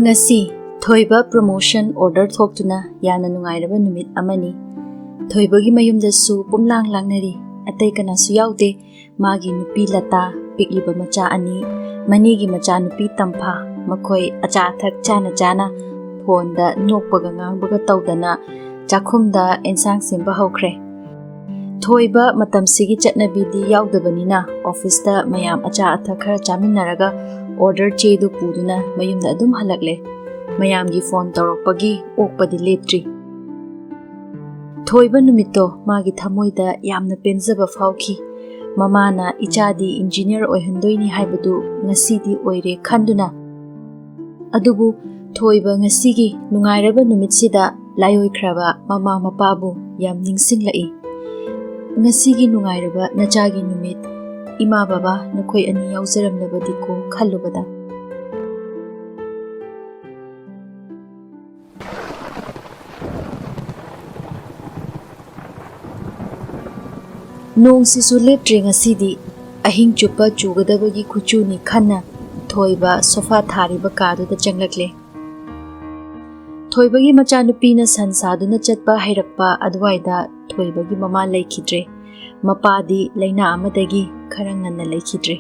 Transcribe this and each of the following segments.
ngasi thoiba promotion order thoktuna yana nungairaba numit amani thoibagi mayumda su pumlang langnari atay kana su yaude magi nupi lata pikliba macha ani manigi macha nupi tampha makoi acha thak chana phonda nokpaga ngangbaga tawdana chakhumda ensang simba hokre thoiba matamsigi chatnabidi yaudabani office da mayam acha athak khara chaminaraga order chedu puduna mayumda adum halakle mayam gi phone torokpagi okpadi leptri thoiba numito magi thamoida yamna penjaba phawki mamana ichadi engineer oihandoini haibadu ngasidi oire khanduna adubu thoiba ngasigi nungairaba numitsida layoikraba mama mapabu yam ningsinglai ngasigi nungairaba nachagi numit ima baba nakhoi ani yaujaramlabadi ko khallubada nong sisu leptre ngasidi ahing chupa chugadabagi khuchuni khanna thoiba sofa thariba kaduda changlakle thoibagi machanupina sansaduna chatpa hairakpa adwaida thoibagi mama laikhidre mapadi laina amadagi kharanganna laikhidre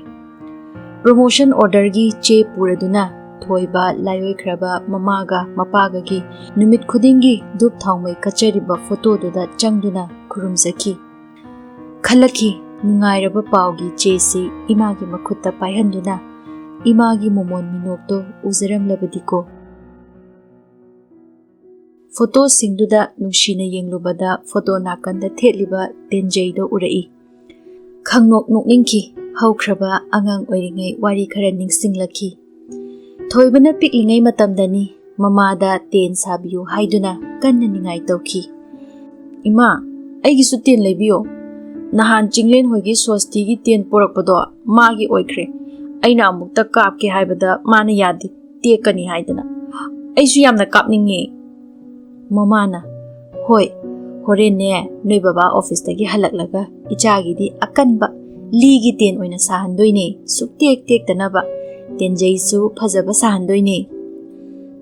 promotion order gi che puraduna thoiba layoikraba mamaga mapagagi numit khudingi dup thawmai kachariba photo duda changduna khurumzaki khalaki nungairaba pawgi chesi imagi makhutta paihanduna imagi momon minokto ujaramlabadiko photo singduda nungshina yenglubada photo nakanda thetliba tenjeido urai khangnok nokningki haukraba angang oiringai wari khara ningsinglaki thoibana piklingai matamdani mamada ten sabiyu haiduna kanna ningai tawki ima aigisu ten leibiyo nahan chinglen hoigi swasti gi ten porakpado magi oikhre aina amukta kapke haibada mana yadi tekani haidana aisu yamna kapningi mamana hoi horene noi baba office tagi halaklaga ichagi di akanba ligi ten oina sahandoine suktek tek tanaba tenjeisu phajaba sahandoine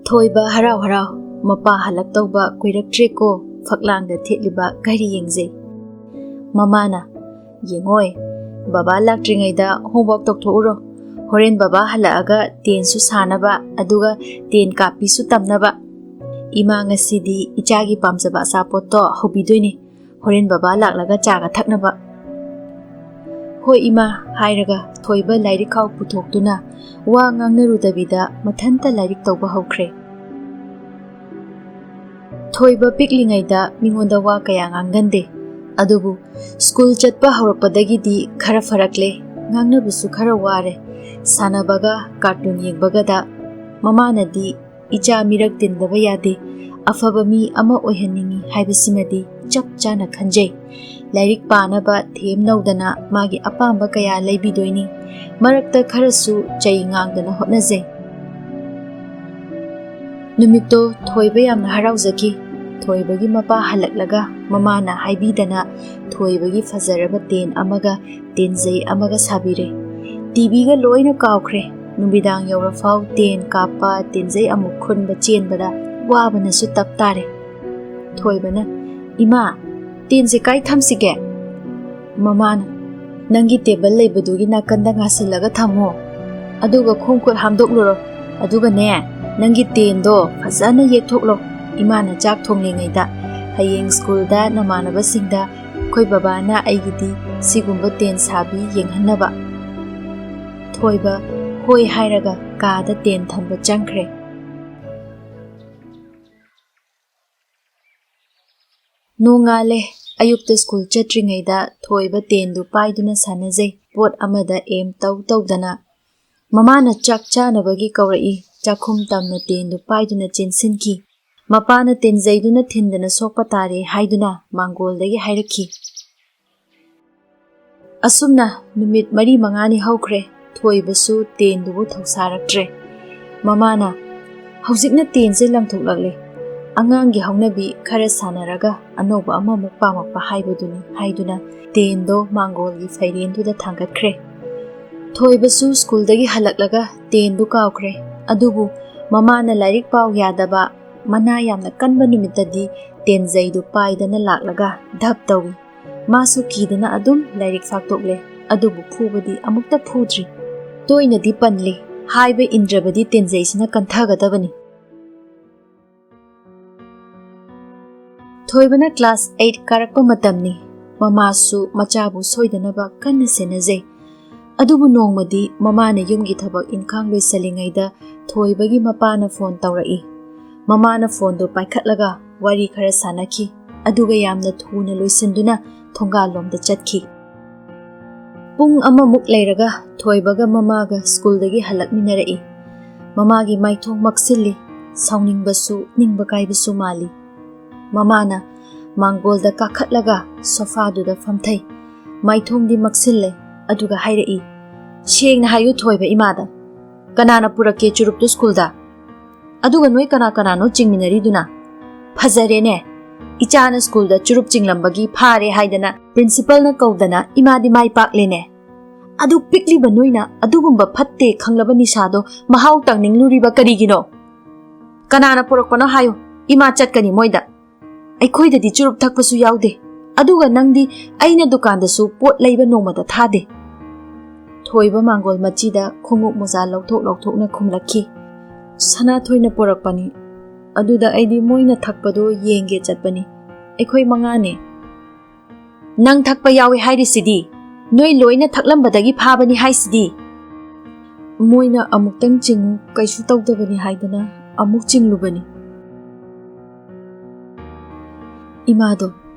thoiba harau harau mapa halak tawba koiraktre ko faklangda thetliba gari yengje mamana yengoi baba laktringaida homework tokthoro horen baba halaga tensu sanaba aduga ten kapi su tamnaba ima ngasidi ichagi pamjaba sapoto hobidoine horen baba laklaga chaga thaknaba hoi ima hairaga thoiba lairik khaw puthokduna wa ngangnarudabida mathanta lairik tawba hokre thoiba piklingaida mingonda wa kaya ngangande adubu school chatpa haurakpadagidi khara farakle ngangnabusu khara ware sanabaga cartoon yengbagada mamanadi icha mirak tindaba yade afaba mi ama oihaningi haibasimadi chap chana khanjai lairik panaba them naudana magi apamba kaya leibidoini marakta kharasu chai ngangdana hotnaje numito thoiba yamna harauzaki thoibagi mapa halaklaga mamana haibidana thoibagi fajaraba ten amaga tenjei amaga sabire tv ga loina kawkhre numidang yaurafau ten kapa tenjei amuk khunba chenbada wabana su taptare thoibana ima tenje kai thamsige mamana nangi table leibadugi nakanda ngasalaga thamo aduga khongkhot hamdokluro aduga ne nangi tendo fazana yekthoklo imana jak thonglengaida hayeng school da namanaba singda khoi baba na aigidi sigumba ten sabi yenghanaba thoiba hoi hairaga kada ten thamba changkhre nongale ayukta school chatringaida thoiba ten du paiduna sanajai pot amada aim tawdana mamana chak chanabagi kawrai chakhum tamna ten du paiduna chensinki mapana tenjaiduna thindana sokpa tare haiduna mangoldagi hairakhi asumna numit mari mangani haukhre thoibasu tendubu thausaraktre mamana haujikna tense langthoklagle angangi haunabi khara sanaraga anoba amamuk pamakpa haibaduni haiduna tendo mangolgi fairenduda thangatkre thoibasu school dagi halaklaga tendu kawkhre adubu ꯃꯃꯥꯅ ꯂꯥꯏꯔꯤꯛ ꯄꯥꯎ ꯌꯥꯗꯕ ꯃꯅꯥ ꯌꯥꯝꯅ ꯀꯟꯕ ꯅꯨꯃꯤꯠꯇꯗꯤ ꯇꯦꯟꯖꯩꯗꯨ ꯄꯥꯏꯗꯅ ꯂꯥꯛꯂꯒ ꯙꯞ ꯇꯧꯏ꯫ ꯃꯥꯁꯨ ꯀꯤꯗꯅ ꯑꯗꯨꯝ ꯂꯥꯏꯔꯤꯛ ꯐꯥꯛꯇꯣꯛꯂꯦ, ꯑꯗꯨꯕꯨ ꯐꯨꯕꯗꯤ ꯑꯃꯨꯛꯇ ꯐꯨꯗ꯭ꯔꯤ꯫ ꯇꯣꯏꯅꯗꯤ ꯄꯟꯂꯤ, ꯍꯥꯏꯕ ꯏꯟꯗ꯭ꯔꯕꯗꯤ ꯇꯦꯟꯖꯩꯁꯤꯅ ꯀꯟꯊꯒꯗꯕꯅꯤ꯫ ꯊꯣꯏꯕꯅ ꯀ꯭ꯂꯥꯁ 8 ꯀꯥꯔꯛꯄ ꯃꯇꯝꯅꯤ꯫ ꯃꯃꯥꯁꯨ ꯃꯆꯥꯕꯨ ꯁꯣꯏꯗꯅꯕ ꯀꯟꯅ ꯁꯦꯟꯅꯖꯩ꯫ ꯑꯗꯨꯕꯨ ꯅꯣꯡꯃꯗꯤ ꯃꯃꯥꯅ ꯌꯨꯝꯒꯤ ꯊꯕꯛ ꯏꯟꯈꯥꯡ ꯂꯣꯏꯁꯤꯜꯂꯤꯉꯩꯗ ꯊꯣꯏꯕꯒꯤ ꯃꯄꯥꯅ ꯐꯣꯟ ꯇꯧꯔꯛꯏ꯫ ꯃꯃꯥꯅ ꯐꯣꯟꯗꯨ ꯄꯥꯏꯈꯠꯂꯒ ꯋꯥꯔꯤ ꯈꯔ ꯁꯥꯟꯅꯈꯤ, ꯑꯗꯨꯒ ꯌꯥꯝꯅ ꯊꯨꯅ ꯂꯣꯏꯁꯤꯟꯗꯨꯅ ꯊꯣꯡꯒꯥꯜꯂꯣꯝꯗ ꯆꯠꯈꯤ꯫ ꯄꯨꯡ ꯑꯃꯃꯨꯛ ꯂꯩꯔꯒ ꯊꯣꯏꯕꯒ ꯃꯃꯥꯒ ꯁ꯭ꯀꯨꯜꯗꯒꯤ ꯍꯜꯂꯛꯃꯤꯟꯅꯔꯛꯏ꯫ ꯃꯃꯥꯒꯤ ꯃꯥꯏꯊꯣꯡ ꯃꯛꯁꯤꯜꯂꯤ, ꯁꯥꯎꯅꯤꯡꯕꯁꯨ ꯅꯤꯡꯕ ꯀꯥꯏꯕꯁꯨ ꯃꯥꯜꯂꯤ꯫ ꯃꯃꯥꯅ ꯃꯥꯡꯒꯣꯜꯗ ꯀꯥꯈꯠꯂꯒ ꯁꯣꯐꯥꯗꯨꯗ ꯐꯝꯊꯩ, ꯃꯥꯏꯊꯣꯡꯗꯤ ꯃꯛꯁꯤꯜꯂꯦ, ꯑꯗꯨꯒ ꯍꯥꯏꯔꯛꯏ, "ꯁꯦꯡꯅ ꯍꯥꯏꯌꯨ ꯊꯣꯏꯕ ꯏꯃꯥꯗ, ꯀꯅꯥꯅ ꯄꯨꯔꯛꯀꯦ ꯆꯨꯔꯨꯞꯇꯨ ꯁ꯭ꯀꯨꯜꯗ? ꯑꯗꯨꯒ ꯅꯣꯏ ꯀꯅꯥꯅꯣ ꯆꯤꯡꯃꯤꯟꯅꯔꯤꯗꯨꯅ? ꯐꯖꯔꯦꯅꯦ, ꯏꯆꯥꯅ ꯁ꯭ꯀꯨꯜꯗ ꯆꯨꯔꯨꯞ ꯆꯤꯡꯂꯝꯕꯒꯤ ꯐꯥꯔꯦ ꯍꯥꯏꯗꯅ ꯄ꯭ꯔꯤꯟꯁꯤꯄꯜꯅ ꯀꯧꯗꯅ ꯏꯃꯥꯗꯤ ꯃꯥꯏ ꯄꯥꯛꯂꯦꯅꯦ꯫ ꯑꯗꯨ ꯄꯤꯛꯂꯤꯕ ꯅꯣꯏꯅ ꯑꯗꯨꯒꯨꯝꯕ ꯐꯠꯇꯦ ꯈꯪꯂꯕ ꯅꯤꯁꯥꯗꯣ ꯃꯍꯥꯎ ꯇꯪꯅꯤꯡꯂꯨꯔꯤꯕ ꯀꯔꯤꯒꯤꯅꯣ? ꯀꯅꯥꯅ ꯄꯨꯔꯛꯄꯅꯣ ꯍꯥꯏꯌꯨ, ꯏꯃꯥ ꯆꯠꯀꯅꯤ ꯃꯣꯏꯗ꯫ ꯑꯩꯈꯣꯏꯗꯗꯤ ꯆꯨꯔꯨꯞ ꯊꯛꯄꯁꯨ ꯌꯥꯎꯗꯦ, ꯑꯗꯨꯒ ꯅꯪꯗꯤ ꯑꯩꯅ ꯗꯨꯀꯥꯟꯗꯁꯨ ꯄꯣꯠ ꯂꯩꯕ ꯅꯣꯡꯃꯗ ꯊꯥꯗꯦ." ꯊꯣꯏꯕ ꯃꯥꯡꯒꯣꯜ ꯃꯆꯤꯗ ꯈꯣꯡꯎꯞ ꯃꯣꯖꯥ ꯂꯧꯊꯣꯛꯅ ꯈꯨꯝꯂꯛꯈꯤ, "ꯁꯅꯥꯊꯣꯏꯅ ꯄꯨꯔꯛꯄꯅꯤ, ꯑꯗꯨꯗ ꯑꯩꯗꯤ ꯃꯣꯏꯅ ꯊꯛꯄꯗꯣ ꯌꯦꯡꯒꯦ ꯆꯠꯄꯅꯤ, ꯑꯩꯈꯣꯏ 5ꯅꯦ꯫ ꯅꯪ ꯊꯛꯄ ꯌꯥꯎꯏ ꯍꯥꯏꯔꯤꯁꯤꯗꯤ, ꯅꯣꯏ ꯂꯣꯏꯅ ꯊꯛꯂꯝꯕꯗꯒꯤ ꯐꯥꯕꯅꯤ ꯍꯥꯏꯁꯤꯗꯤ." "ꯃꯣꯏꯅ ꯑꯃꯨꯛꯇꯪ ꯆꯤꯡꯉꯨ ꯀꯩꯁꯨ ꯇꯧꯗꯕꯅꯤ ꯍꯥꯏꯗꯅ ꯑꯃꯨꯛ ꯆꯤꯡꯂꯨꯕꯅꯤ." ꯏꯃꯥꯗꯣ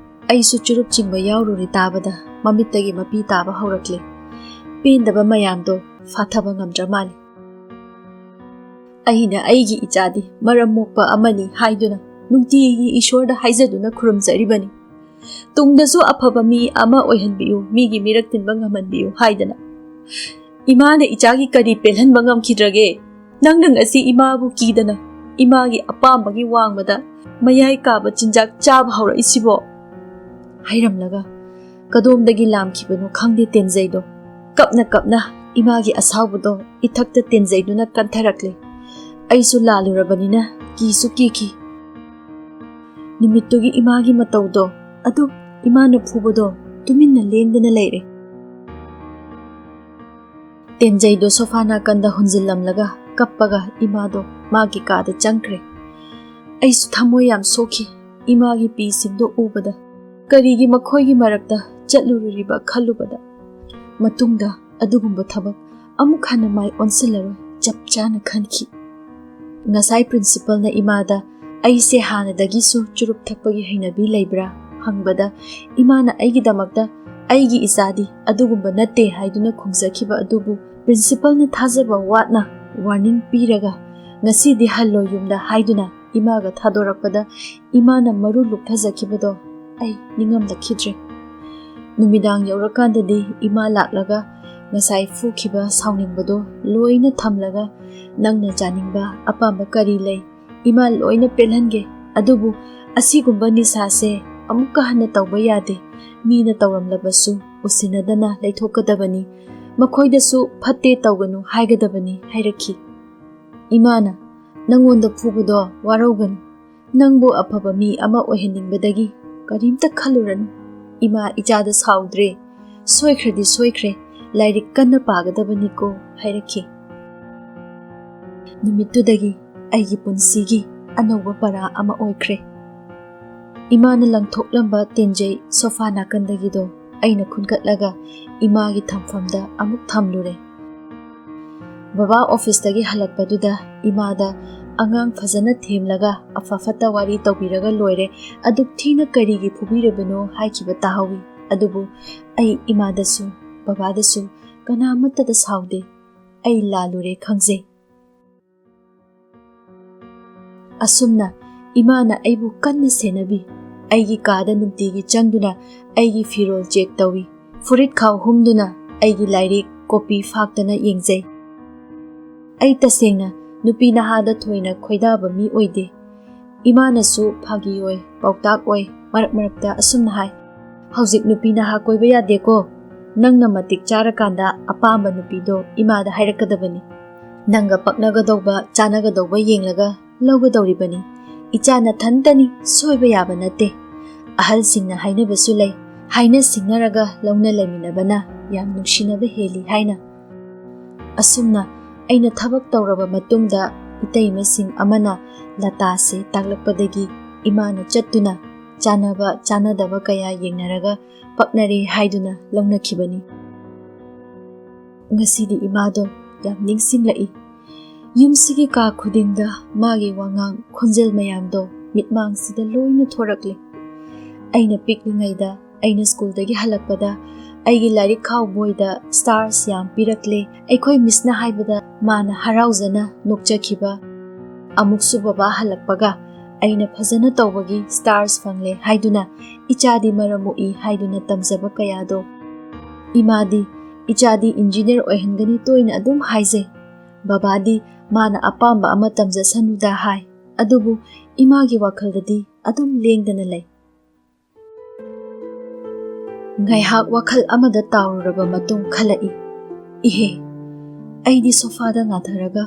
ꯑꯩꯁꯨ ꯆꯨꯔꯨꯞ ꯆꯤꯡꯕ ꯌꯥꯎꯔꯨꯔꯦ ꯇꯥꯕꯗ ꯃꯃꯤꯠꯇꯒꯤ ꯃꯄꯤ ꯇꯥꯕ ꯍꯧꯔꯛꯂꯦ꯫ ꯄꯦꯟꯗꯕ ꯃꯌꯥꯝꯗꯣ ꯐꯥꯊꯕ ꯉꯝꯗ꯭ꯔ ꯃꯥꯜꯂꯤ꯫ ꯑꯩꯅ ꯑꯩꯒꯤ ꯏꯆꯥꯗꯤ ꯃꯔꯝ ꯃꯣꯛꯄ ꯑꯃꯅꯤ ꯍꯥꯏꯗꯨꯅ ꯅꯨꯡꯇꯤꯒꯤ ꯏꯁꯣꯔꯗ ꯍꯥꯏꯖꯗꯨꯅ ꯈꯨꯔꯨꯝꯖꯔꯤꯕꯅꯤ꯫ ꯇꯨꯡꯗꯁꯨ ꯑꯐꯕ ꯃꯤ ꯑꯃ ꯑꯣꯏꯍꯟꯕꯤꯌꯨ, ꯃꯤꯒꯤ ꯃꯤꯔꯛ ꯇꯤꯟꯕ ꯉꯝꯍꯟꯕꯤꯌꯨ ꯍꯥꯏꯗꯅ꯫ ꯏꯃꯥꯅ ꯏꯆꯥꯒꯤ ꯀꯔꯤ ꯄꯦꯜꯍꯟꯕ ꯉꯝꯈꯤꯗ꯭ꯔꯒꯦ? ꯅꯪꯅ ꯉꯁꯤ ꯏꯃꯥꯕꯨ ꯀꯤꯗꯅ ꯏꯃꯥꯒꯤ ꯑꯄꯥꯝꯕꯒꯤ ꯋꯥꯡꯃꯗ ꯃꯌꯥꯏ ꯀꯥꯕ ꯆꯤꯟꯖꯥꯛ ꯆꯥꯕ ꯍꯧꯔꯛꯏꯁꯤꯕꯣ?" ꯍꯥꯏꯔꯝꯂꯒ ꯀꯗꯣꯝꯗꯒꯤ ꯂꯥꯝꯈꯤꯕꯅꯣ ꯈꯪꯗꯦ ꯇꯦꯟꯖꯩꯗꯣ ꯀꯞꯅ ꯏꯃꯥꯒꯤ ꯑꯁꯥꯎꯕꯗꯣ ꯏꯊꯛꯇ ꯇꯦꯟꯖꯩꯗꯨꯅ ꯀꯟꯊꯔꯛꯂꯦ꯫ ꯑꯩꯁꯨ ꯂꯥꯜꯂꯨꯔꯕꯅꯤꯅ ꯀꯤꯁꯨ ꯀꯤꯈꯤ꯫ ꯅꯨꯃꯤꯠꯇꯨꯒꯤ ꯏꯃꯥꯒꯤ ꯃꯇꯧꯗꯣ, ꯑꯗꯨ ꯏꯃꯥꯅ ꯐꯨꯕꯗꯣ ꯇꯨꯃꯤꯟꯅ ꯂꯦꯡꯗꯅ ꯂꯩꯔꯦ꯫ ꯇꯦꯟꯖꯩꯗꯣ ꯁꯣꯐꯥ ꯅꯥꯀꯟꯗ ꯍꯨꯟꯖꯤꯜꯂꯝꯂꯒ ꯀꯞꯄꯒ ꯏꯃꯥꯗꯣ ꯃꯥꯒꯤ ꯀꯥꯗ ꯆꯪꯈ꯭ꯔꯦ꯫ ꯑꯩꯁꯨ ꯊꯃꯣꯏ ꯌꯥꯝ ꯁꯣꯛꯈꯤ ꯏꯃꯥꯒꯤ ꯄꯤꯁꯤꯡꯗꯣ ꯎꯕꯗ, ꯀꯔꯤꯒꯤ ꯃꯈꯣꯏꯒꯤ ꯃꯔꯛꯇ ꯆꯠꯂꯨꯔꯤꯕ ꯈꯜꯂꯨꯕꯗ꯫ ꯃꯇꯨꯡꯗ ꯑꯗꯨꯒꯨꯝꯕ ꯊꯕꯛ ꯑꯃꯨꯛ ꯍꯟꯅ ꯃꯥꯏ ꯑꯣꯟꯁꯤꯜꯂꯔꯣꯏ ꯆꯞ ꯆꯥꯅ ꯈꯟꯈꯤ꯫ ꯉꯁꯥꯏ ꯄ꯭ꯔꯤꯟꯁꯤꯄꯜꯅ ꯏꯃꯥꯗ ꯑꯩꯁꯦ ꯍꯥꯟꯅꯗꯒꯤꯁꯨ ꯆꯨꯔꯨꯞ ꯊꯛꯄꯒꯤ ꯍꯩꯅꯕꯤ ꯂꯩꯕ꯭ꯔꯥ ꯍꯪꯕꯗ, ꯏꯃꯥꯅ ꯑꯩꯒꯤꯗꯃꯛꯇ ꯑꯩꯒꯤ ꯏꯆꯥꯗꯤ ꯑꯗꯨꯒꯨꯝꯕ ꯅꯠꯇꯦ ꯍꯥꯏꯗꯨꯅ ꯈꯨꯝꯖꯈꯤꯕ ꯑꯗꯨꯕꯨ ꯄ꯭ꯔꯤꯟꯁꯤꯄꯜꯅ ꯊꯥꯖꯕ ꯋꯥꯠꯅ ꯋꯥꯔꯅꯤꯡ ꯄꯤꯔꯒ ꯉꯁꯤꯗꯤ ꯍꯜꯂꯣ ꯌꯨꯝꯗ ꯍꯥꯏꯗꯨꯅ ꯏꯃꯥꯒ ꯊꯥꯗꯣꯔꯛꯄꯗ ꯏꯃꯥꯅ ꯃꯔꯨ ꯂꯨꯞꯊꯖꯈꯤꯕꯗꯣ ꯑꯩ ꯅꯤꯡꯉꯝꯂꯛꯈꯤꯗ꯭ꯔꯦ꯫ ꯅꯨꯃꯤꯗꯥꯡ ꯌꯧꯔꯀꯥꯟꯗꯗꯤ ꯏꯃꯥ ꯂꯥꯛꯂꯒ ꯉꯁꯥꯏ ꯐꯨꯈꯤꯕ ꯁꯥꯎꯅꯤꯡꯕꯗꯣ ꯂꯣꯏꯅ ꯊꯝꯂꯒ, "ꯅꯪꯅ ꯆꯥꯅꯤꯡꯕ ꯑꯄꯥꯝꯕ ꯀꯔꯤ ꯂꯩ? ꯏꯃꯥ ꯂꯣꯏꯅ ꯄꯦꯜꯍꯟꯒꯦ, ꯑꯗꯨꯕꯨ ꯑꯁꯤꯒꯨꯝꯕ ꯅꯤꯁꯥꯁꯦ ꯑꯃꯨꯛꯀ ꯍꯟꯅ ꯇꯧꯕ ꯌꯥꯗꯦ꯫ ꯃꯤꯅ ꯇꯧꯔꯝꯂꯕꯁꯨ ꯎꯁꯤꯟꯅꯗꯅ ꯂꯩꯊꯣꯛꯀꯗꯕꯅꯤ, ꯃꯈꯣꯏꯗꯁꯨ ꯐꯠꯇꯦ ꯇꯧꯒꯅꯨ ꯍꯥꯏꯒꯗꯕꯅꯤ" ꯍꯥꯏꯔꯛꯈꯤ꯫ ꯏꯃꯥꯅ, "ꯅꯪꯉꯣꯟꯗ ꯐꯨꯕꯗꯣ ꯋꯥꯔꯧꯒꯅꯨ, ꯅꯪꯕꯨ ꯑꯐꯕ ꯃꯤ ꯑꯃ ꯑꯣꯏꯍꯟꯅꯤꯡꯕꯗꯒꯤ ꯀꯔꯤꯝꯇ ꯈꯜꯂꯨꯔꯅꯨ꯫ ꯏꯃꯥ ꯏꯆꯥꯗ ꯁꯥꯎꯗ꯭ꯔꯦ, ꯁꯣꯏꯈ꯭ꯔꯗꯤ ꯁꯣꯏꯈ꯭ꯔꯦ, ꯂꯥꯏꯔꯤꯛ ꯀꯟꯅ ꯄꯥꯒꯗꯕꯅꯤꯀꯣ" ꯍꯥꯏꯔꯛꯈꯤ꯫ ꯅꯨꯃꯤꯠꯇꯨꯗꯒꯤ ꯑꯩꯒꯤ ꯄꯨꯟꯁꯤꯒꯤ ꯑꯅꯧꯕ ꯄꯔꯥ ꯑꯃ ꯑꯣꯏꯈ꯭ꯔꯦ꯫ ꯏꯃꯥꯅ ꯂꯪꯊꯣꯛꯂꯝꯕ ꯇꯦꯟꯖꯩ ꯁꯣꯐꯥ ꯅꯥꯀꯟꯗꯒꯤꯗꯣ ꯑꯩꯅ ꯈꯨꯟꯒꯠꯂꯒ ꯏꯃꯥꯒꯤ ꯊꯝꯐꯝꯗ ꯑꯃꯨꯛ ꯊꯝꯂꯨꯔꯦ꯫ ꯕꯕꯥ ꯑꯣꯐꯤꯁꯇꯒꯤ ꯍꯜꯂꯛꯄꯗꯨꯗ ꯏꯃꯥꯗ ꯑꯉꯥꯡ ꯐꯖꯅ ꯊꯦꯝꯂꯒ ꯑꯐ ꯐꯠꯇ ꯋꯥꯔꯤ ꯇꯧꯕꯤꯔꯒ ꯂꯣꯏꯔꯦ, ꯑꯗꯨꯛ ꯊꯤꯅ ꯀꯔꯤꯒꯤ ꯐꯨꯕꯤꯔꯤꯕꯅꯣ ꯍꯥꯏꯈꯤꯕ ꯇꯥꯍꯧꯏ꯫ ꯑꯗꯨꯕꯨ ꯑꯩ ꯏꯃꯥꯗꯁꯨ ꯕꯕꯥꯗꯁꯨ ꯀꯅꯥꯃꯠꯇꯗ ꯁꯥꯎꯗꯦ, ꯑꯩ ꯂꯥꯜꯂꯨꯔꯦ ꯈꯪꯖꯩ꯫ ꯑꯁꯨꯝꯅ ꯏꯃꯥꯅ ꯑꯩꯕꯨ ꯀꯟꯅ ꯁꯦꯟꯅꯕꯤ, ꯑꯩꯒꯤ ꯀꯥꯗ ꯅꯨꯡꯇꯤꯒꯤ ꯆꯪꯗꯨꯅ ꯑꯩꯒꯤ ꯐꯤꯔꯣꯜ ꯆꯦꯛ ꯇꯧꯏ, ꯐꯨꯔꯤꯠ ꯈꯥꯎ ꯍꯨꯝꯗꯨꯅ ꯑꯩꯒꯤ ꯂꯥꯏꯔꯤꯛ ꯀꯣꯄꯤ ꯐꯥꯛꯇꯅ ꯌꯦꯡꯖꯩ꯫ ꯑꯩ ꯇꯁꯦꯡꯅ ꯅꯨꯄꯤ ꯅꯍꯥꯗ ꯊꯣꯏꯅ ꯈꯣꯏꯗꯥꯕ ꯃꯤ ꯑꯣꯏꯗꯦ꯫ ꯏꯃꯥꯅꯁꯨ ꯐꯥꯒꯤ ꯑꯣꯏ ꯄꯥꯎꯇꯥꯛ ꯑꯣꯏ ꯃꯔꯛ ꯃꯔꯛꯇ ꯑꯁꯨꯝꯅ ꯍꯥꯏ, "ꯍꯧꯖꯤꯛ ꯅꯨꯄꯤ ꯅꯍꯥ ꯀꯣꯏꯕ ꯌꯥꯗꯦꯀꯣ, ꯅꯪꯅ ꯃꯇꯤꯛ ꯆꯥꯔꯀꯥꯟꯗ ꯑꯄꯥꯝꯕ ꯅꯨꯄꯤꯗꯣ ꯏꯃꯥꯗ ꯍꯥꯏꯔꯛꯀꯗꯕꯅꯤ, ꯅꯪꯒ ꯄꯛꯅꯒꯗꯧꯕ ꯆꯥꯅꯒꯗꯧꯕ ꯌꯦꯡꯂꯒ ꯂꯧꯒꯗꯧꯔꯤꯕꯅꯤ. ꯏꯆꯥ ꯅꯊꯟꯇꯅꯤ, ꯁꯣꯏꯕ ꯌꯥꯕ ꯅꯠꯇꯦ. ꯑꯍꯜꯁꯤꯡꯅ ꯍꯥꯏꯅꯕꯁꯨ ꯂꯩ, ꯍꯥꯏꯅ ꯁꯤꯡꯅꯔꯒ ꯂꯧꯅ ꯂꯩꯃꯤꯟꯅꯕꯅ ꯌꯥꯝ ꯅꯨꯡꯁꯤꯅꯕ ꯍꯦꯜꯂꯤ ꯍꯥꯏꯅ. ꯑꯁꯨꯝꯅ ꯑꯩꯅ ꯊꯕꯛ ꯇꯧꯔꯕ ꯃꯇꯨꯡꯗ ꯏꯇꯩꯃꯁꯤꯡ ꯑꯃꯅ ꯂꯇꯥꯁꯦ ꯇꯥꯛꯂꯛꯄꯗꯒꯤ ꯏꯃꯥꯅ ꯆꯠꯇꯨꯅ ꯆꯥꯅꯕ ꯆꯥꯅꯗꯕ ꯀꯌꯥ ꯌꯦꯡꯅꯔꯒ ꯄꯛꯅꯔꯦ ꯍꯥꯏꯗꯨꯅ ꯂꯧꯅꯈꯤꯕꯅꯤ. ꯉꯁꯤꯗꯤ ꯏꯃꯥꯗꯣ ꯌꯥꯝ ꯅꯤꯡꯁꯤꯡꯂꯛꯏ. ꯌꯨꯝꯁꯤꯒꯤ ꯀꯥ ꯈꯨꯗꯤꯡꯗ ꯃꯥꯒꯤ ꯋꯥꯉꯥꯡ ꯈꯣꯟꯖꯦꯜ ꯃꯌꯥꯝꯗꯣ ꯃꯤꯠꯃꯥꯡꯁꯤꯗ ꯂꯣꯏꯅ ꯊꯣꯔꯛꯂꯦ. ꯑꯩꯅ ꯄꯤꯛꯂꯤꯉꯩꯗ ꯑꯩꯅ ꯁ꯭ꯀꯨꯜꯗꯒꯤ ꯍꯜꯂꯛꯄꯗ ꯑꯩꯒꯤ ꯂꯥꯏꯔꯤꯛ ꯈꯥꯎ ꯕꯣꯏꯗ ꯁ꯭ꯇꯥꯔꯁ ꯌꯥꯝ ꯄꯤꯔꯛꯂꯦ. ꯑꯩꯈꯣꯏ ꯃꯤꯁꯅ ꯍꯥꯏꯕꯗ ꯃꯥꯅ ꯍꯔꯥꯎꯖꯅ ꯅꯣꯛꯆꯈꯤꯕ. ꯑꯃꯨꯛꯁꯨ ꯕꯕꯥ ꯍꯜꯂꯛꯄꯒ ꯑꯩꯅ ꯐꯖꯅ ꯇꯧꯕꯒꯤ ꯁ꯭ꯇꯥꯔꯁ ꯐꯪꯂꯦ ꯍꯥꯏꯗꯨꯅ ꯏꯆꯥꯗꯤ ꯃꯔꯝ ꯃꯣꯛꯏ ꯍꯥꯏꯗꯨꯅ ꯇꯝꯖꯕ ꯀꯌꯥꯗꯣ ꯏꯃꯥꯗꯤ ꯏꯆꯥꯗꯤ ꯏꯟꯖꯤꯅꯤꯌꯔ ꯑꯣꯏꯍꯟꯒꯅꯤ ꯇꯣꯏꯅ ꯑꯗꯨꯝ ꯍꯥꯏꯖꯩ. ꯕꯕꯥꯗꯤ ꯃꯥꯅ ꯑꯄꯥꯝꯕ ꯑꯃ ꯇꯝꯖꯁꯅꯨꯗ ꯍꯥꯏ. ꯑꯗꯨꯕꯨ ꯏꯃꯥꯒꯤ ꯋꯥꯈꯜꯗꯗꯤ ꯑꯗꯨꯝ ꯂꯦꯡꯗꯅ ꯂꯩ. ꯉꯥꯏꯍꯥꯛ ꯋꯥꯈꯜ ꯑꯃꯗ ꯇꯥꯎꯔꯨꯔꯕ ꯃꯇꯨꯡ ꯈꯜꯂꯛꯏ. ꯏꯍꯦ, ꯑꯩꯗꯤ ꯁꯣꯐꯥꯗ ꯉꯥꯊꯔꯒ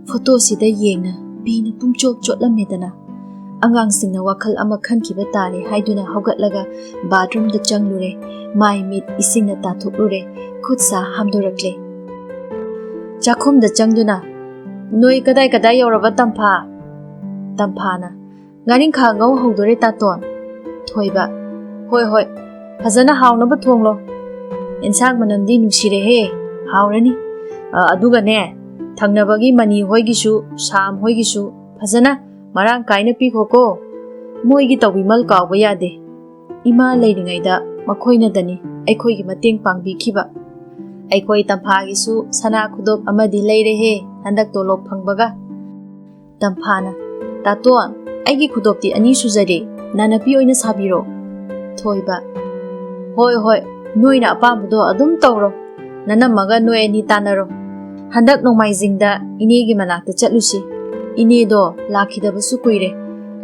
ꯐꯣꯇꯣꯁꯤꯗ ꯌꯦꯡꯅ ꯕꯤꯅ ꯄꯨꯡꯆꯣꯠ ꯆꯣꯠꯂꯝꯃꯦꯗꯅ. ꯑꯉꯥꯡꯁꯤꯡꯅ ꯋꯥꯈꯜ ꯑꯃ ꯈꯟꯈꯤꯕ ꯇꯥꯔꯦ ꯍꯥꯏꯗꯨꯅ ꯍꯧꯒꯠꯂꯒ ꯕꯥꯊꯔꯨꯝꯗ ꯆꯪꯂꯨꯔꯦ. ꯃꯥꯏ ꯃꯤꯠ ꯏꯁꯤꯡꯅ ꯇꯥꯊꯣꯛꯂꯨꯔꯦ. ꯈꯨꯠ ꯁꯥ ꯍꯥꯝꯗꯣꯔꯛꯂꯦ. ꯆꯥꯛꯈꯨꯝꯗ ꯆꯪꯗꯨꯅ, ꯅꯣꯏ ꯀꯗꯥꯏ ꯀꯗꯥꯏ ꯌꯧꯔꯕ ꯇꯝꯐꯥ? ꯇꯝꯐꯥꯅ, ꯉꯥꯔꯤꯡꯈꯥ ꯉꯧ ꯍꯧꯗꯣꯔꯦ ꯇꯥꯇꯣꯟ. ꯊꯣꯏꯕ, ꯍꯣꯏ ꯍꯣꯏ, ꯐꯖꯅ ꯍꯥꯎꯅꯕ ꯊꯣꯡꯂꯣ. ꯏꯟꯁꯥꯡ ꯃꯅꯝꯗꯤ ꯅꯨꯡꯁꯤꯔꯦꯍꯦ, ꯍꯥꯎꯔꯅꯤ. ꯑꯗꯨꯒꯅꯦ, ꯊꯪꯅꯕꯒꯤ ꯃꯅꯤ ꯍꯣꯏꯒꯤꯁꯨ ꯁꯥꯝ ꯍꯣꯏꯒꯤꯁꯨ ꯐꯖꯅ ꯃꯔꯥꯡ ꯀꯥꯏꯅ ꯄꯤꯈꯣꯀꯣ. ꯃꯣꯏꯒꯤ ꯇꯧꯕꯤꯃꯜ ꯀꯥꯎꯕ ꯌꯥꯗꯦ. ꯏꯃꯥ ꯂꯩꯔꯤꯉꯩꯗ ꯃꯈꯣꯏꯅꯗꯅꯤ ꯑꯩꯈꯣꯏꯒꯤ ꯃꯇꯦꯡ ꯄꯥꯡꯕꯤꯈꯤꯕ. ꯑꯩꯈꯣꯏ ꯇꯝꯐꯥꯒꯤꯁꯨ ꯁꯅꯥ ꯈꯨꯗꯣꯞ ꯑꯃꯗꯤ ꯂꯩꯔꯦꯍꯦ ꯍꯟꯗꯛ ꯇꯣꯂꯣꯞ ꯐꯪꯕꯒ. ꯇꯝꯐꯥꯅ, ꯇꯥꯇꯣꯟ, ꯑꯩꯒꯤ ꯈꯨꯗꯣꯞꯇꯤ 2 ꯁꯨꯖꯔꯦ, ꯅꯥꯅꯄꯤ ꯑꯣꯏꯅ ꯁꯥꯕꯤꯔꯣ. ꯊꯣꯏꯕ, ꯍꯣꯏ ꯍꯣꯏ, ꯅꯣꯏꯅ ꯑꯄꯥꯝꯕꯗꯣ ꯑꯗꯨꯝ ꯇꯧꯔꯣ. ꯅꯅꯝꯃꯒ ꯅꯣꯏ ꯑꯅꯤ ꯇꯥꯟꯅꯔꯣ. ꯍꯟꯗꯛ ꯅꯣꯡꯃꯥꯏꯖꯤꯡꯗ ꯏꯅꯦꯒꯤ ꯃꯅꯥꯛꯇ ꯆꯠꯂꯨꯁꯤ. ꯏꯅꯦꯗꯣ ꯂꯥꯛꯈꯤꯗꯕꯁꯨ ꯀꯨꯏꯔꯦ.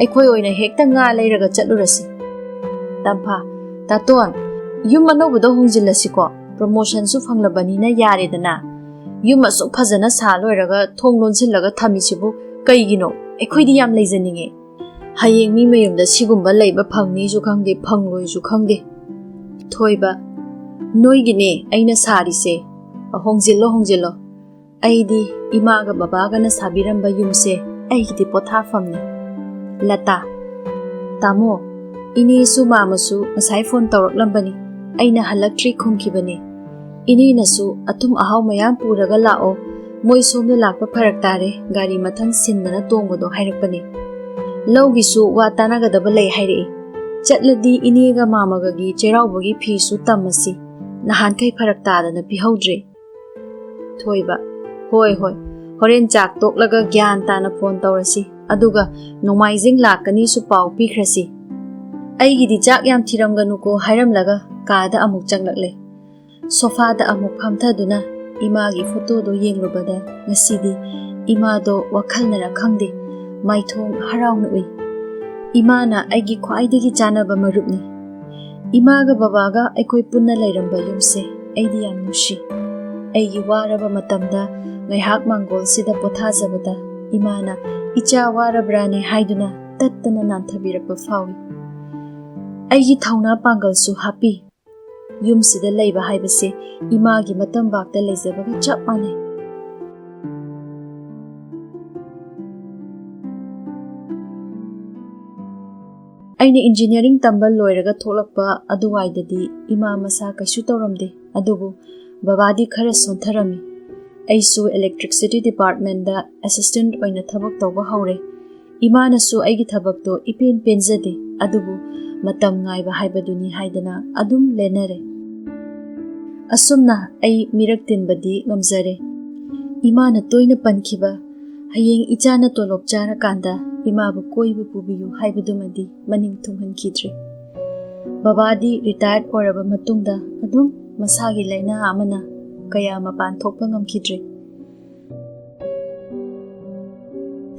ꯑꯩꯈꯣꯏ ꯑꯣꯏꯅ ꯍꯦꯛꯇ ꯉꯥ ꯂꯩꯔꯒ ꯆꯠꯂꯨꯔꯁꯤ. ꯇꯝꯐꯥ, ꯇꯥꯇꯣꯟ, ꯌꯨꯝ ꯑꯅꯧꯕꯗ ꯍꯣꯡꯖꯤꯜꯂꯁꯤꯀꯣ. ꯄ꯭ꯔꯣꯃꯣꯁꯟꯁꯨ ꯐꯪꯂꯕꯅꯤꯅ ꯌꯥꯔꯦꯗꯅ. ꯌꯨꯝ ꯑꯁꯨꯛ ꯐꯖꯅ ꯁꯥ ꯂꯣꯏꯔꯒ ꯊꯣꯡ ꯂꯣꯟꯁꯤꯜꯂꯒ ꯊꯝꯃꯤꯁꯤꯕꯨ ꯀꯩꯒꯤꯅꯣ? ꯑꯩꯈꯣꯏꯗꯤ ꯌꯥꯝ ꯂꯩꯖꯅꯤꯡꯉꯦ. ꯍꯌꯦꯡ ꯃꯤ ꯃꯌꯨꯝꯗ ꯁꯤꯒꯨꯝꯕ ꯂꯩꯕ ꯐꯪꯅꯤꯁꯨ ꯈꯪꯗꯦ, ꯐꯪꯂꯣꯏꯁꯨ ꯈꯪꯗꯦ. ꯊꯣꯏꯕ, ꯅꯣꯏꯒꯤꯅꯦ ꯑꯩꯅ ꯁꯥꯔꯤꯁꯦ. ꯍꯣꯡꯖꯤꯜꯂꯣ ꯍꯣꯡꯖꯤꯜꯂೋ. ꯑꯩꯗꯤ ꯏꯃꯥꯒ ꯕꯕꯥꯒꯅ ꯁꯥꯕꯤꯔꯝꯕ ꯌꯨꯝꯁꯦ ꯑꯩꯒꯤꯗꯤ ꯄꯣꯊꯥꯐꯝꯅꯤ. ꯂꯇꯥ, ꯇꯥꯃꯣ, ꯏꯅꯦꯁꯨ ꯃꯥꯃꯁꯨ ꯉꯁꯥꯏ ꯐꯣꯟ ꯇꯧꯔꯛꯂꯝꯕꯅꯤ. ꯑꯩꯅ ꯍꯜꯂꯛꯇ꯭ꯔꯤ ꯈꯨꯝꯈꯤꯕꯅꯤ. ꯏꯅꯦꯅꯁꯨ ꯑꯊꯨꯝ ꯑꯍꯥꯎ ꯃꯌꯥꯝ ꯄꯨꯔꯒ ꯂꯥꯛꯑꯣ. ꯃꯣꯏ ꯁꯣꯝꯗ ꯂꯥꯛꯄ ꯐꯔꯛ ꯇꯥꯔꯦ, ꯒꯥꯔꯤ ꯃꯊꯪ ꯁꯤꯟꯗꯅ ꯇꯣꯡꯕꯗꯣ ꯍꯥꯏꯔꯛꯄꯅꯤ. ꯂꯧꯒꯤꯁꯨ ꯋꯥ ꯇꯥꯅꯒꯗꯕ ꯂꯩ ꯍꯥꯏꯔꯛꯏ. ꯆꯠꯂꯗꯤ ꯏꯅꯦꯒ ꯃꯥꯃꯒꯒꯤ ꯆꯩꯔꯥꯎꯕꯒꯤ ꯐꯤꯁꯨ ꯇꯝꯃꯁꯤ. ꯅꯍꯥꯟꯈꯩ ꯐꯔꯛ ꯇꯥꯗꯅ ꯄꯤꯍꯧꯗ꯭ꯔꯦ. ꯊꯣꯏꯕ, ꯍꯣꯏ ꯍꯣꯏ, ꯍꯣꯔꯦꯟ ꯆꯥꯛ ꯇꯣꯛꯂꯒ ꯒ꯭ꯌꯥꯟ ꯇꯥꯅ ꯐꯣꯟ ꯇꯧꯔꯁꯤ. ꯑꯗꯨꯒ ꯅꯣꯡꯃꯥꯏꯖꯤꯡ ꯂꯥꯛꯀꯅꯤꯁꯨ ꯄꯥꯎ ꯄꯤꯈ꯭ꯔꯁꯤ. ꯑꯩꯒꯤꯗꯤ ꯆꯥꯛ ꯌꯥꯝ ꯊꯤꯔꯝꯒꯅꯨꯀꯣ ꯍꯥꯏꯔꯝꯂꯒ ꯀꯥꯗ ꯑꯃꯨꯛ ꯆꯪꯂꯛꯂꯦ. ꯁꯣꯐꯥꯗ ꯑꯃꯨꯛ ꯐꯝꯊꯗꯨꯅ ꯏꯃꯥꯒꯤ ꯐꯣꯇꯣꯗꯣ ꯌꯦꯡꯂꯨꯕꯗ ꯉꯁꯤꯗꯤ ꯏꯃꯥꯗो ꯋꯥꯈꯜꯅꯔ ꯈꯪꯗꯦ ꯃꯥꯏꯊꯣꯡ ꯍꯔꯥꯎꯅ ꯎꯏ. ꯏꯃꯥꯅ ꯑꯩꯒꯤ ꯈ꯭ꯋꯥꯏꯗꯒꯤ ꯆꯥꯅꯕ ꯃꯔꯨꯞꯅꯤ. ꯏꯃꯥꯒ ꯕꯕꯥꯒ ꯑꯩꯈꯣꯏ ꯄꯨꯟꯅ ꯂꯩꯔꯝꯕ ꯌꯨꯝꯁꯦ ꯑꯩꯗꯤ ꯌꯥꯝ ꯅꯨꯡꯁꯤ. ꯑꯩꯒꯤ ꯋꯥꯔꯕ ꯃꯇꯝꯗ ꯉꯥꯏꯍꯥꯛ ꯃꯥꯡꯒꯣꯜꯁꯤꯗ ꯄꯣꯊꯥꯖꯕꯗ ꯏꯃꯥꯅ ꯏꯆꯥ ꯋꯥꯔꯕ꯭ꯔꯥꯅꯦ ꯍꯥꯏꯗꯨꯅ ꯇꯠꯇꯅ ꯅꯥꯟꯊꯕꯤꯔꯛꯄ ꯐꯥꯎꯏ. ꯑꯩꯒꯤ ꯊꯧꯅꯥ ꯄꯥꯡꯒꯜꯁꯨ ꯍꯥꯞꯄꯤ. ꯌꯨꯝꯁꯤꯗ ꯂꯩꯕ ꯍꯥꯏꯕꯁꯦ ꯏꯃꯥꯒꯤ ꯃꯇꯝꯕꯥꯛꯇ ꯂꯩꯖꯕꯒ ꯆꯞ ꯃꯥꯟꯅꯩ. ꯑꯩꯅ ꯏꯟꯖꯤꯅꯤꯌꯥꯔꯤꯡ ꯇꯝꯕ ꯂꯣꯏꯔꯒ ꯊꯣꯛꯂꯛꯄ ꯑꯗꯨꯋꯥꯏꯗꯗꯤ ꯏꯃꯥ ꯃꯁꯥ ꯀꯩꯁꯨ ꯇꯧꯔꯝꯗꯦ. ꯑꯗꯨꯕꯨ ꯕꯕꯥꯗꯤ ꯈꯔ ꯁꯣꯟꯊꯔꯝꯃꯤ. ꯑꯩꯁꯨ ꯏꯂꯦꯛꯇ꯭ꯔꯤꯛꯁꯤꯇꯤ ꯗꯤꯄꯥꯔꯠꯃꯦꯟꯗ ꯑꯦꯁꯤꯁꯇꯦꯟꯠ ꯑꯣꯏꯅ ꯊꯕꯛ ꯇꯧꯕ ꯍꯧꯔꯦ. ꯏꯃꯥꯅꯁꯨ ꯑꯩꯒꯤ ꯊꯕꯛꯇꯣ ꯏꯄꯦꯟ ꯄꯦꯟꯖꯗꯦ. ꯑꯗꯨꯕꯨ ꯃꯇꯝ ꯉꯥꯏꯕ ꯍꯥꯏꯕꯗꯨꯅꯤ ꯍꯥꯏꯗꯅ ꯑꯗꯨꯝ ꯂꯦꯟꯅꯔꯦ. ꯑꯁꯨꯝꯅ ꯑꯩ ꯃꯤꯔꯛ ꯇꯤꯟꯕꯗꯤ ꯉꯝꯖꯔꯦ. ꯏꯃꯥꯅ ꯇꯣꯏꯅ ꯄꯟꯈꯤꯕ ꯍꯌꯦꯡ ꯏꯆꯥꯅ ꯇꯣꯂꯣꯞ ꯆꯥꯔꯀꯥꯟꯗ ꯏꯃꯥꯕꯨ ꯀꯣꯏꯕ ꯄꯨꯕꯤꯌꯨ ꯍꯥꯏꯕꯗꯨꯃꯗꯤ ꯃꯅꯤꯡ ꯊꯨꯡꯍꯟꯈꯤꯗ꯭ꯔꯦ. ꯕꯕꯥꯗꯤ ꯔꯤꯇꯥꯌꯔꯠ ꯑꯣꯏꯔꯕ ꯃꯇꯨꯡꯗ ꯑꯗꯨꯝ ꯃꯁꯥꯒꯤ ꯂꯥꯏꯅꯥ ꯑꯃꯅ ꯀꯌꯥ ꯃꯄꯥꯟ ꯊꯣꯛꯄ ꯉꯝꯈꯤꯗ꯭ꯔꯦ.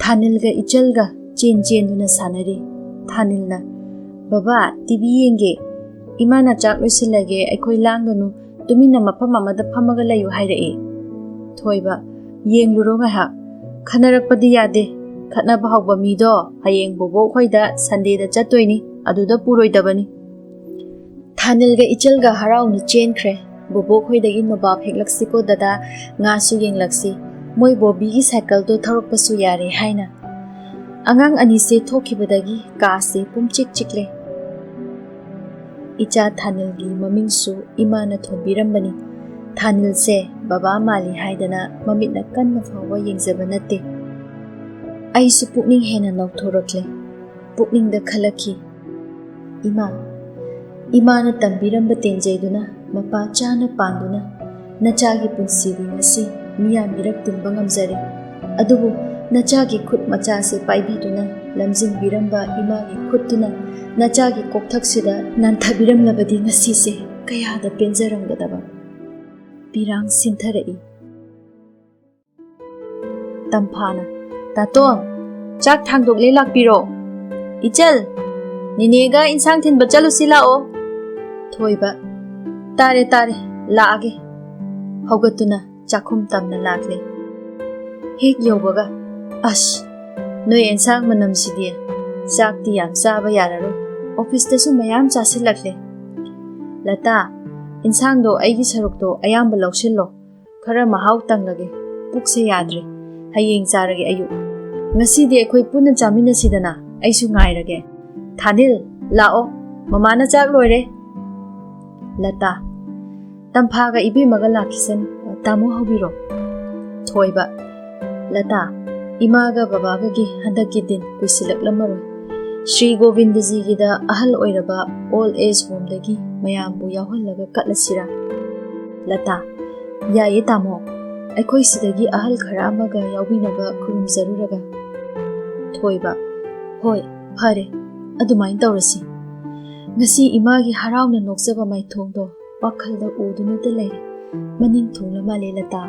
ꯊꯥꯅꯤꯜꯒ ꯏꯆꯜꯒ ꯆꯦꯟꯗꯨꯅ ꯁꯥꯟꯅꯔꯤ. ꯊꯥꯅꯤꯜꯅ, ꯕꯕꯥ, ꯇꯤꯚꯤ ꯌꯦꯡꯒꯦ. ꯏꯃꯥꯅ ꯆꯥꯛ ꯂꯣꯏꯁꯤꯜꯂꯒꯦ, ꯑꯩꯈꯣꯏ ꯂꯥꯡꯒꯅꯨ, ꯇꯨꯃꯤꯟꯅ ꯃꯐꯝ ꯑꯃꯗ ꯐꯝꯃꯒ ꯂꯩꯌꯨ ꯍꯥꯏꯔꯛꯏ. ꯊꯣꯏꯕ, ꯌꯦꯡꯂꯨꯔꯣ ꯉꯥꯏꯍꯥꯛ ꯈꯟꯅꯔꯛꯄꯗꯤ ꯌꯥꯗꯦ ꯈꯠꯅꯕ ꯍꯧꯕ ꯃꯤꯗꯣ ꯍꯌꯦꯡ ꯕꯣꯕꯣꯛ ꯈꯣꯏꯗ ꯁꯟꯗꯦꯗ ꯆꯠꯇꯣꯏꯅꯤ ꯑꯗꯨꯗ ꯄꯨꯔꯣꯏꯗꯕꯅꯤ ꯊꯥꯅꯤꯜꯒ ꯏꯆꯜꯒ ꯍꯔꯥꯎꯅ ꯆꯦꯟꯈ꯭ꯔꯦ ꯕꯣꯕꯣꯛ ꯈꯣꯏꯗꯒꯤ ꯅꯣꯕꯥꯞ ꯍꯦꯛꯂꯛꯁꯤꯀꯣ ꯗꯗꯥ ꯉꯥꯁꯨ ꯌꯦꯡꯂꯛꯁꯤ ꯃꯣꯏ ꯕꯣꯕꯤꯒꯤ ꯁꯥꯏꯀꯜꯗꯣ ꯊꯧꯔꯛꯄꯁꯨ ꯌꯥꯔꯦ ꯍꯥꯏꯅ ꯑꯉꯥꯡ ꯑꯅꯤꯁꯦ ꯊꯣꯛꯈꯤꯕꯗꯒꯤ ꯀꯥꯁꯦ ꯄꯨꯝꯆꯤꯛ ꯆꯤꯛꯂꯦ ꯏꯆꯥ ꯊꯥꯅꯤꯜꯒꯤ ꯃꯃꯤꯡꯁꯨ ꯏꯃꯥꯅ ꯊꯣꯟꯕꯤꯔꯝꯕꯅꯤ ꯊꯥꯅꯤꯜꯁꯦ ꯕꯕꯥ ꯃꯥꯜꯂꯤ ꯍꯥꯏꯗꯅ ꯃꯃꯤꯠꯅ ꯀꯟꯅ ꯐꯥꯎꯕ ꯌꯦꯡꯖꯕ ꯅꯠꯇꯦ ꯑꯩꯁꯨ ꯄꯨꯛꯅꯤꯡ ꯍꯦꯟꯅ ꯅꯧꯊꯣꯔꯛꯂꯦ ꯄꯨꯛꯅꯤꯡꯗ ꯈꯜꯂꯛꯈꯤ ꯏꯃꯥꯅ ꯇꯝꯕꯤꯔꯝꯕ ꯇꯦꯟꯖꯩꯗꯨꯅ ꯃꯄꯥ ꯆꯥꯅ ꯄꯥꯟꯗꯨꯅ ꯅꯆꯥꯒꯤ ꯄꯨꯟꯁꯤꯗꯤ ꯉꯁꯤ ꯃꯤꯌꯥꯝ ꯃꯤꯔꯛ ꯇꯤꯟꯕ ꯉꯝꯖꯔꯦ ꯑꯗꯨꯕꯨ ꯅꯆꯥꯒꯤ ꯈꯨꯠ ꯃꯆꯥꯁꯦ ꯄꯥꯏꯕꯤꯗꯨꯅ ꯂꯝꯖꯤꯡꯕꯤꯔꯝꯕ ꯏꯃꯥꯒꯤ ꯈꯨꯠꯇꯨꯅ ꯅꯆꯥꯒꯤ ꯀꯣꯛꯊꯛꯁꯤꯗ ꯅꯥꯟꯊꯕꯤꯔꯝꯂꯕꯗꯤ ꯉꯁꯤꯁꯦ ꯀꯌꯥꯗ ꯄꯦꯟꯖꯔꯝꯒꯗꯕ ꯄꯤꯔꯥꯡ ꯁꯤꯟꯊꯔꯛꯏ ꯇꯝꯐꯥꯅ ꯇꯥꯇꯣꯟ ꯆꯥꯛ ꯊꯥꯡꯗꯣꯛꯂꯦ ꯂꯥꯛꯄꯤꯔꯣ ꯏꯆꯜ ꯅꯤꯅꯦꯒ ꯏꯟꯁꯥꯡ ꯊꯤꯟꯕ ꯆꯠꯂꯨꯁꯤ ꯂꯥꯛꯑꯣ ꯊꯣꯏꯕ ꯇꯥꯔꯦ ꯂꯥꯛꯑꯒꯦ ꯍꯧꯒꯠꯇꯨꯅ ꯆꯥꯛꯈꯨꯝ ꯇꯝꯅ ꯂꯥꯛꯂꯦ ꯍꯦꯛ ꯌꯧꯕꯒ ꯑꯁ ꯅꯣꯏ ꯑꯦꯟꯁꯥꯡ ꯃꯅꯝꯁꯤꯗꯤ ꯆꯥꯛꯇꯤ ꯌꯥꯝ ꯆꯥꯕ ꯌꯥꯔꯔꯣꯏ ꯑꯣꯐꯤꯁꯇꯁꯨ ꯃꯌꯥꯝ ꯆꯥꯁꯤꯜꯂꯛꯂꯦ ꯂꯇꯥ ꯏꯟꯁꯥꯡꯗꯣ ꯑꯩꯒꯤ ꯁꯔꯨꯛꯇꯣ ꯑꯌꯥꯝꯕ ꯂꯧꯁꯤꯜꯂꯣ ꯈꯔ ꯃꯍꯥꯎ ꯇꯪꯂꯒꯦ ꯄꯨꯛꯁꯦ ꯌꯥꯗ꯭ꯔꯦ ꯍꯌꯦꯡ ꯆꯥꯔꯒꯦ ꯑꯌꯨꯛ ꯉꯁꯤꯗꯤ ꯑꯩꯈꯣꯏ ꯄꯨꯟꯅ ꯆꯥꯃꯤꯟꯅꯁꯤꯗꯅ ꯑꯩꯁꯨ ꯉꯥꯏꯔꯒꯦ ꯊꯥꯅꯤꯜ ꯂꯥꯛꯑꯣ ꯃꯃꯥꯅ ꯆꯥꯛ ꯂꯣꯏꯔꯦ ꯂꯇꯥ ꯇꯝꯐꯥꯒ ꯏꯕꯦꯝꯃꯒ ꯂꯥꯛꯈꯤꯁꯅꯨ ꯇꯥꯃꯣ ꯍꯧꯕꯤꯔꯣ ꯊꯣꯏꯕ ꯂꯇꯥ ꯏꯃꯥꯒ ꯕꯕꯥꯒꯒꯤ ꯍꯟꯗꯛꯀꯤ ꯗꯤꯟ ꯀꯨꯏꯁꯤꯜꯂꯛꯂꯝꯃꯔꯣꯏ ಶ್ರೀ ಗೋವಿಂದಜಿꯒꯤꯗ ꯑꯍꯜ ꯑꯣꯏꯔꯕ ꯑꯣꯜ ꯑꯦꯖ ꯍꯣꯝꯗꯒꯤ ꯃꯌꯥꯝꯕꯨ ꯌꯥꯎꯍꯜꯂꯒ ꯀꯠꯂꯁꯤꯔꯥ ꯂꯇꯥ ꯌꯥꯏꯌꯦ ꯇꯥꯃꯣ ꯑꯩꯈꯣꯏ ꯁꯤꯗꯒꯤ ꯑꯍꯜ ꯈꯔ ꯑꯃꯒ ꯌꯥꯎꯕꯤꯅꯕ ꯈꯨꯔꯨꯝꯖꯔꯨꯔꯒ ꯊꯣꯏꯕ ꯍꯣꯏ ꯐꯔꯦ ꯑꯗꯨꯃꯥꯏꯅ ꯇꯧꯔꯁꯤ ꯉꯁꯤ ꯏꯃꯥꯒꯤ ꯍꯔꯥꯎꯅ ꯅꯣꯛꯆꯕ ꯃꯥꯏꯊꯣꯡꯗꯣ ꯋꯥꯈꯜꯗ ꯎꯗꯨꯅꯇ ꯂꯩꯔꯦ ꯃꯅꯤꯡ ꯊꯨꯡꯂ ꯃꯥꯜꯂꯦ ꯂꯇꯥ